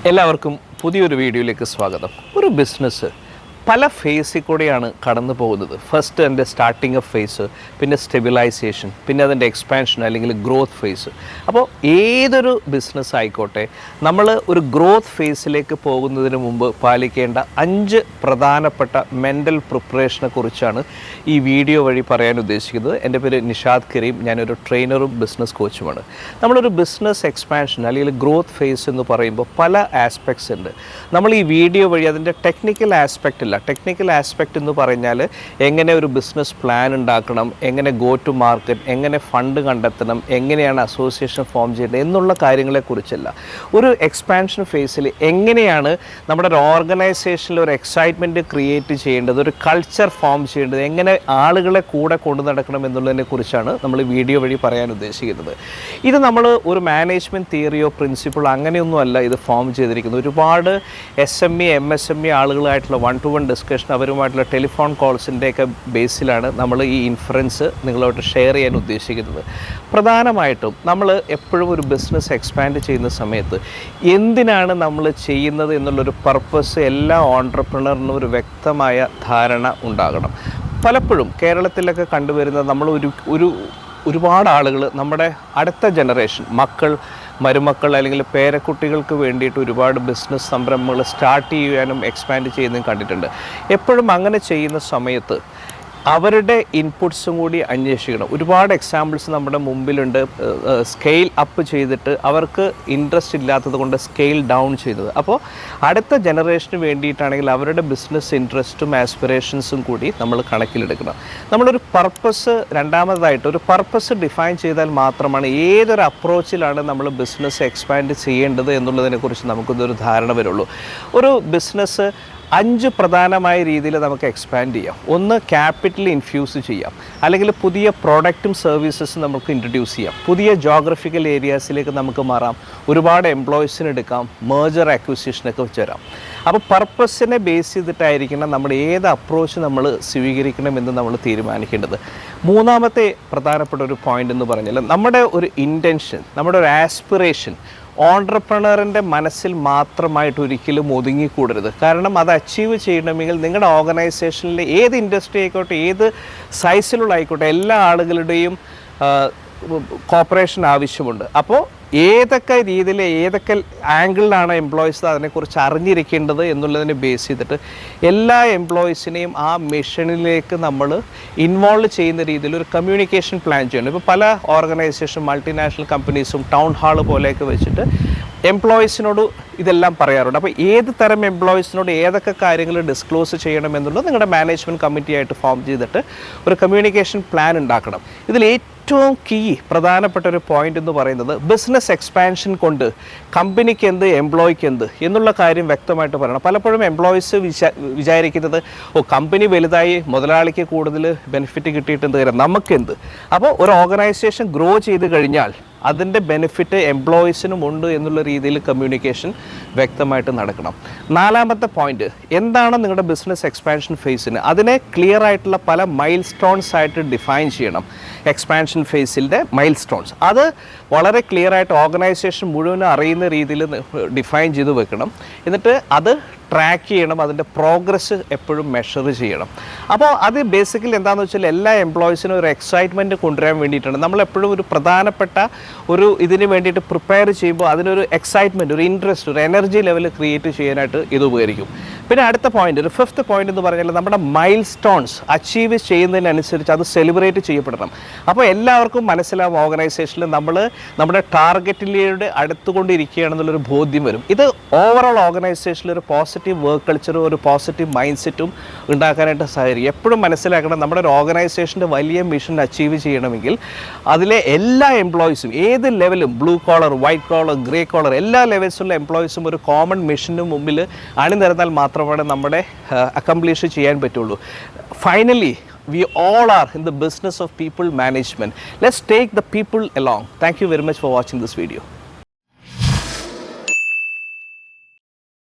എല്ലാവർക്കും പുതിയൊരു വീഡിയോയിലേക്ക് സ്വാഗതം. ഒരു ബിസിനസ് പല ഫേസിൽ കൂടെയാണ് കടന്നു പോകുന്നത്. ഫസ്റ്റ് അതിൻ്റെ സ്റ്റാർട്ടിങ് ഓഫ് ഫേസ്, പിന്നെ സ്റ്റെബിലൈസേഷൻ, പിന്നെ അതിൻ്റെ എക്സ്പാൻഷൻ അല്ലെങ്കിൽ ഗ്രോത്ത് ഫേസ്. അപ്പോൾ ഏതൊരു ബിസിനസ് ആയിക്കോട്ടെ, നമ്മൾ ഒരു ഗ്രോത്ത് ഫേസിലേക്ക് പോകുന്നതിന് മുമ്പ് പാലിക്കേണ്ട 5 പ്രധാനപ്പെട്ട മെൻ്റൽ പ്രിപ്പറേഷനെ കുറിച്ചാണ് ഈ വീഡിയോ വഴി പറയാൻ ഉദ്ദേശിക്കുന്നത്. എൻ്റെ പേര് നിഷാദ് കരീം, ഞാനൊരു ട്രെയിനറും ബിസിനസ് കോച്ചുമാണ്. നമ്മളൊരു ബിസിനസ് എക്സ്പാൻഷൻ അല്ലെങ്കിൽ ഗ്രോത്ത് ഫേസ് എന്ന് പറയുമ്പോൾ പല ആസ്പെക്ട്സ് ഉണ്ട്. നമ്മൾ ഈ വീഡിയോ വഴി അതിൻ്റെ ടെക്നിക്കൽ ആസ്പെക്റ്റ് ഇല്ല. ടെക്നിക്കൽ ആസ്പെക്റ്റ് എന്ന് പറഞ്ഞാൽ എങ്ങനെ ഒരു ബിസിനസ് പ്ലാൻ ഉണ്ടാക്കണം, എങ്ങനെ ഗോ ടു മാർക്കറ്റ്, എങ്ങനെ ഫണ്ട് കണ്ടെത്തണം, എങ്ങനെയാണ് അസോസിയേഷൻ ഫോം ചെയ്യേണ്ടത് എന്നുള്ള കാര്യങ്ങളെക്കുറിച്ചല്ല. ഒരു എക്സ്പാൻഷൻ ഫേസിൽ എങ്ങനെയാണ് നമ്മുടെ ഒരു ഓർഗനൈസേഷനിൽ ഒരു എക്സൈറ്റ്മെൻറ്റ് ക്രിയേറ്റ് ചെയ്യേണ്ടത്, ഒരു കൾച്ചർ ഫോം ചെയ്യേണ്ടത്, എങ്ങനെ ആളുകളെ കൂടെ കൊണ്ടു നടക്കണം എന്നുള്ളതിനെ കുറിച്ചാണ് നമ്മൾ വീഡിയോ വഴി പറയാൻ ഉദ്ദേശിക്കുന്നത്. ഇത് നമ്മൾ ഒരു മാനേജ്മെൻറ്റ് തിയറിയോ പ്രിൻസിപ്പിളോ അങ്ങനെയൊന്നുമല്ല ഇത് ഫോം ചെയ്തിരിക്കുന്നത്. ഒരുപാട് SME MSME ആളുകളായിട്ടുള്ള 1-to-1 ഡിസ്കഷൻ, അവരുമായിട്ടുള്ള ടെലിഫോൺ കോൾസിൻ്റെയൊക്കെ ബേസിലാണ് നമ്മൾ ഈ ഇൻഫറൻസ് നിങ്ങളോട്ട് ഷെയർ ചെയ്യാൻ ഉദ്ദേശിക്കുന്നത്. പ്രധാനമായിട്ടും നമ്മൾ എപ്പോഴും ഒരു ബിസിനസ് എക്സ്പാൻഡ് ചെയ്യുന്ന സമയത്ത് എന്തിനാണ് നമ്മൾ ചെയ്യുന്നത് എന്നുള്ളൊരു പർപ്പസ് എല്ലാ ഓൺട്രപ്രണറിനും ഒരു വ്യക്തമായ ധാരണ ഉണ്ടാകണം. പലപ്പോഴും കേരളത്തിലൊക്കെ കണ്ടുവരുന്നത് നമ്മൾ ഒരുപാട് ആളുകൾ നമ്മുടെ അടുത്ത ജനറേഷൻ മരുമക്കൾ അല്ലെങ്കിൽ പേരക്കുട്ടികൾക്ക് വേണ്ടിയിട്ട് ഒരുപാട് ബിസിനസ് സംരംഭങ്ങൾ സ്റ്റാർട്ട് ചെയ്യാനും എക്സ്പാൻഡ് ചെയ്യുന്നതും കണ്ടിട്ടുണ്ട്. എപ്പോഴും അങ്ങനെ ചെയ്യുന്ന സമയത്ത് അവരുടെ ഇൻപുട്സും കൂടി അന്വേഷിക്കണം. ഒരുപാട് എക്സാമ്പിൾസ് നമ്മുടെ മുമ്പിലുണ്ട്. സ്കെയിൽ അപ്പ് ചെയ്തിട്ട് അവർക്ക് ഇൻട്രസ്റ്റ് ഇല്ലാത്തത് കൊണ്ട് സ്കെയിൽ ഡൗൺ ചെയ്തത്. അപ്പോൾ അടുത്ത ജനറേഷന് വേണ്ടിയിട്ടാണെങ്കിൽ അവരുടെ ബിസിനസ് ഇൻട്രസ്റ്റും ആസ്പിറേഷൻസും കൂടി നമ്മൾ കണക്കിലെടുക്കണം. നമ്മളൊരു പർപ്പസ്, രണ്ടാമതായിട്ട് ഒരു പർപ്പസ് ഡിഫൈൻ ചെയ്താൽ മാത്രമാണ് ഏതൊരു അപ്രോച്ചിലാണ് നമ്മൾ ബിസിനസ് എക്സ്പാൻഡ് ചെയ്യേണ്ടത് എന്നുള്ളതിനെക്കുറിച്ച് നമുക്കിതൊരു ധാരണ വരുള്ളൂ. ഒരു ബിസിനസ് 5 പ്രധാനമായ രീതിയിൽ നമുക്ക് എക്സ്പാൻഡ് ചെയ്യാം. ഒന്ന്, ക്യാപിറ്റൽ ഇൻഫ്യൂസ് ചെയ്യാം, അല്ലെങ്കിൽ പുതിയ പ്രോഡക്റ്റും സർവീസസും നമുക്ക് ഇൻട്രൊഡ്യൂസ് ചെയ്യാം, പുതിയ ജോഗ്രഫിക്കൽ ഏരിയാസിലേക്ക് നമുക്ക് മാറാം, ഒരുപാട് എംപ്ലോയീസിന് എടുക്കാം, മേജർ അക്വിസിഷനൊക്കെ വരാം. അപ്പോൾ പർപ്പസിനെ ബേസ് ചെയ്തിട്ടായിരിക്കണം നമ്മൾ ഏത് അപ്രോച്ച് നമ്മൾ സ്വീകരിക്കണമെന്ന് നമ്മൾ തീരുമാനിക്കേണ്ടത്. മൂന്നാമത്തെ പ്രധാനപ്പെട്ട ഒരു പോയിൻ്റ് എന്ന് പറഞ്ഞാൽ നമ്മുടെ ഒരു ഇൻറ്റൻഷൻ, നമ്മുടെ ഒരു ആസ്പിറേഷൻ ഓൺട്രപ്രണറിൻ്റെ മനസ്സിൽ മാത്രമായിട്ട് ഒരിക്കലും ഒതുങ്ങിക്കൂടരുത്. കാരണം അത് അച്ചീവ് ചെയ്യണമെങ്കിൽ നിങ്ങളുടെ ഓർഗനൈസേഷനിൽ ഏത് ഇൻഡസ്ട്രി ആയിക്കോട്ടെ, ഏത് സൈസിലുള്ള ആയിക്കോട്ടെ, എല്ലാ ആളുകളുടെയും കോപ്പറേഷൻ ആവശ്യമുണ്ട്. അപ്പോൾ ഏതൊക്കെ രീതിയിൽ ഏതൊക്കെ ആംഗിളിലാണ് എംപ്ലോയീസ് അതിനെക്കുറിച്ച് അറിഞ്ഞിരിക്കേണ്ടത് എന്നുള്ളതിനെ ബേസ് ചെയ്തിട്ട് എല്ലാ എംപ്ലോയീസിനെയും ആ മിഷനിലേക്ക് നമ്മൾ ഇൻവോൾവ് ചെയ്യുന്ന രീതിയിൽ ഒരു കമ്മ്യൂണിക്കേഷൻ പ്ലാൻ ചെയ്യണം. ഇപ്പോൾ പല ഓർഗനൈസേഷൻ മൾട്ടിനാഷണൽ കമ്പനീസും ടൗൺ ഹാൾ പോലെയൊക്കെ വെച്ചിട്ട് എംപ്ലോയീസിനോട് ഇതെല്ലാം പറയാറുണ്ട്. അപ്പോൾ ഏത് തരം എംപ്ലോയീസിനോട് ഏതൊക്കെ കാര്യങ്ങൾ ഡിസ്ക്ലോസ് ചെയ്യണമെന്നുള്ളത് നിങ്ങളുടെ മാനേജ്മെൻറ്റ് കമ്മിറ്റിയായിട്ട് ഫോം ചെയ്തിട്ട് ഒരു കമ്മ്യൂണിക്കേഷൻ പ്ലാൻ ഉണ്ടാക്കണം. ഇതിൽ ഏറ്റവും പ്രധാനപ്പെട്ട ഒരു പോയിന്റ് എന്ന് പറയുന്നത് ബിസിനസ് എക്സ്പാൻഷൻ കൊണ്ട് കമ്പനിക്ക് എന്ത്, എംപ്ലോയിക്ക് എന്ത് എന്നുള്ള കാര്യം വ്യക്തമായിട്ട് പറയണം. പലപ്പോഴും എംപ്ലോയീസ് വിചാരിക്കുന്നത് കമ്പനി വലുതായി മുതലാളിക്ക് കൂടുതൽ ബെനിഫിറ്റ് കിട്ടിയിട്ട് എന്ത് കാര്യം, നമുക്കെന്ത്. അപ്പോൾ ഒരു ഓർഗനൈസേഷൻ ഗ്രോ ചെയ്ത് കഴിഞ്ഞാൽ അതിൻ്റെ ബെനിഫിറ്റ് എംപ്ലോയീസിനും ഉണ്ട് എന്നുള്ള രീതിയിൽ കമ്മ്യൂണിക്കേഷൻ വ്യക്തമായിട്ട് നടക്കണം. നാലാമത്തെ പോയിന്റ്, എന്താണ് നിങ്ങളുടെ ബിസിനസ് എക്സ്പാൻഷൻ ഫേസിന്, അതിനെ ക്ലിയർ ആയിട്ടുള്ള പല മൈൽ സ്റ്റോൺസ് ആയിട്ട് ഡിഫൈൻ ചെയ്യണം. എക്സ്പാൻഷൻ ഫേസിൻ്റെ മൈൽ സ്റ്റോൺസ് അത് വളരെ ക്ലിയർ ആയിട്ട് ഓർഗനൈസേഷൻ മുഴുവനും അറിയുന്ന രീതിയിൽ ഡിഫൈൻ ചെയ്ത് വെക്കണം. എന്നിട്ട് അത് ട്രാക്ക് ചെയ്യണം, അതിൻ്റെ പ്രോഗ്രസ് എപ്പോഴും മെഷർ ചെയ്യണം. അപ്പോൾ അത് ബേസിക്കലി എന്താണെന്ന് വെച്ചാൽ എല്ലാ എംപ്ലോയീസിനും ഒരു എക്സൈറ്റ്മെൻറ്റ് കൊണ്ടുവരാൻ വേണ്ടിയിട്ടാണ്. നമ്മളെപ്പോഴും ഒരു പ്രധാനപ്പെട്ട ഒരു ഇതിന് വേണ്ടിയിട്ട് പ്രിപ്പയർ ചെയ്യുമ്പോൾ അതിനൊരു എക്സൈറ്റ്മെൻറ്റ്, ഒരു ഇൻട്രസ്റ്റ്, ഒരു എനർജി ലെവൽ ക്രിയേറ്റ് ചെയ്യാനായിട്ട് ഇത് ഉപകരിക്കും. പിന്നെ അടുത്ത പോയിന്റ്, ഒരു 5th പോയിന്റ് എന്ന് പറഞ്ഞാൽ നമ്മുടെ മൈൽ സ്റ്റോൺസ് അച്ചീവ് ചെയ്യുന്നതിനനുസരിച്ച് അത് സെലിബ്രേറ്റ് ചെയ്യപ്പെടണം. അപ്പോൾ എല്ലാവർക്കും മനസ്സിലാവും ഓർഗനൈസേഷനിൽ നമ്മൾ നമ്മുടെ ടാർഗറ്റിലൂടെ അടുത്തുകൊണ്ടിരിക്കുകയാണെന്നുള്ളൊരു ബോധ്യം വരും. ഇത് ഓവറോൾ ഓർഗനൈസേഷനിൽ ഒരു പോസിറ്റീവ് വർക്ക് കൾച്ചറും ഒരു പോസിറ്റീവ് മൈൻഡ് സെറ്റും ഉണ്ടാക്കാനായിട്ട് സഹായിക്കും. എപ്പോഴും മനസ്സിലാക്കണം, നമ്മുടെ ഒരു ഓർഗനൈസേഷൻ്റെ വലിയ മിഷൻ അച്ചീവ് ചെയ്യണമെങ്കിൽ അതിലെ എല്ലാ എംപ്ലോയീസും ഏത് ലെവലും, blue collar, white collar, grey collar, എല്ലാ ലെവൽസുള്ള എംപ്ലോയീസും ഒരു കോമൺ മിഷന് മുമ്പിൽ അണിനിരന്നാൽ മാത്രമാണ് നമ്മുടെ അക്കംപ്ലിഷ് ചെയ്യാൻ പറ്റുള്ളൂ. Finally, we all are in the business of people management. Let's take the people along. Thank you very much for watching this video.